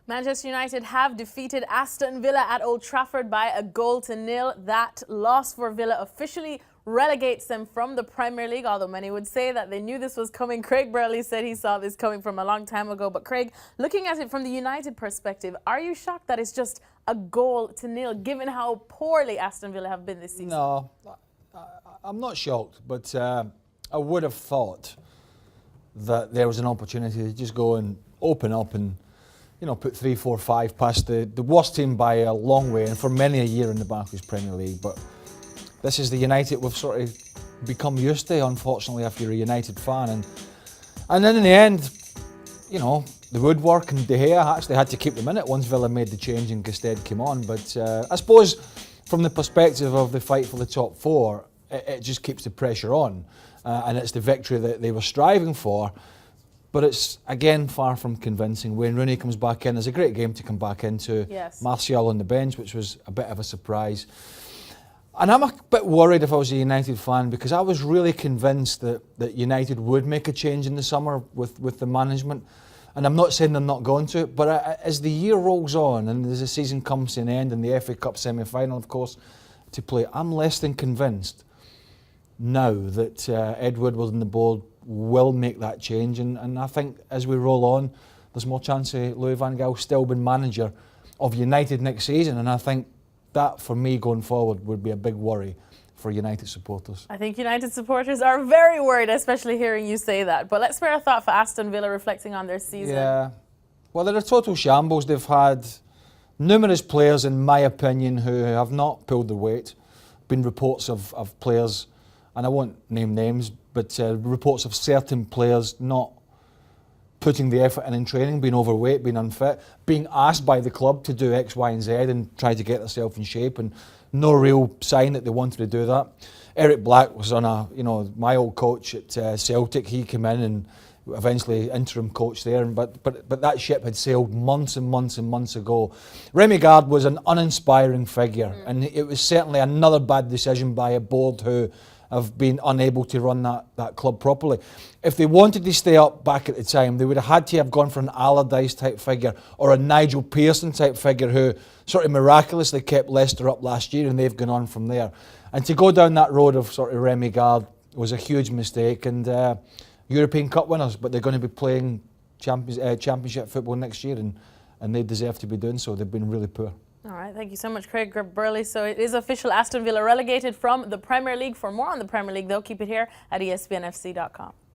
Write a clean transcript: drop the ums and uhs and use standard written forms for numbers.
Manchester United have defeated Aston Villa at Old Trafford by a 0-0. That loss for Villa officially relegates them from the Premier League, although many would say that they knew this was coming. Craig Burley said he saw this coming from a long time ago. But Craig, looking at it from the United perspective, are you shocked that it's just a 0-0 given how poorly Aston Villa have been this season? No, I'm not shocked, but I would have thought that there was an opportunity to just go and open up and put 3, 4, 5 past the worst team by a long way and for many a year in the Barclays Premier League. But this is the United we've sort of become used to, unfortunately, if you're a United fan. And then in the end, the woodwork and De Gea actually had to keep them in it once Villa made the change and Gusted came on. But I suppose from the perspective of the fight for the top 4, it just keeps the pressure on. And it's the victory that they were striving for. But it's, again, far from convincing. Wayne Rooney comes back in. There's a great game to come back into. Yes. Martial on the bench, which was a bit of a surprise. And I'm a bit worried if I was a United fan, because I was really convinced that United would make a change in the summer with the management. And I'm not saying they're not going to, but as the year rolls on and as the season comes to an end and the FA Cup semi-final, of course, to play, I'm less than convinced now that Ed Woodward and the board will make that change, and I think as we roll on, there's more chance of Louis van Gaal still being manager of United next season, and I think that, for me, going forward, would be a big worry for United supporters. I think United supporters are very worried, especially hearing you say that. But let's spare a thought for Aston Villa reflecting on their season. Yeah, well, they're a total shambles. They've had numerous players, in my opinion, who have not pulled their weight. Been reports of players, and I won't name names, but reports of certain players not putting the effort in training, being overweight, being unfit, being asked by the club to do X, Y and Z and try to get themselves in shape, and no real sign that they wanted to do that. Eric Black was on my old coach at Celtic. He came in and eventually interim coach there, but that ship had sailed months and months and months ago. Remy Gard was an uninspiring figure, and it was certainly another bad decision by a board who have been unable to run that club properly. If they wanted to stay up back at the time, they would have had to have gone for an Allardyce type figure or a Nigel Pearson type figure who sort of miraculously kept Leicester up last year, and they've gone on from there. And to go down that road of sort of Remy Gard was a huge mistake, and European Cup winners, but they're going to be playing Championship football next year, and they deserve to be doing so. They've been really poor. All right, thank you so much, Craig Burley. So it is official, Aston Villa relegated from the Premier League. For more on the Premier League, they'll keep it here at ESPNFC.com.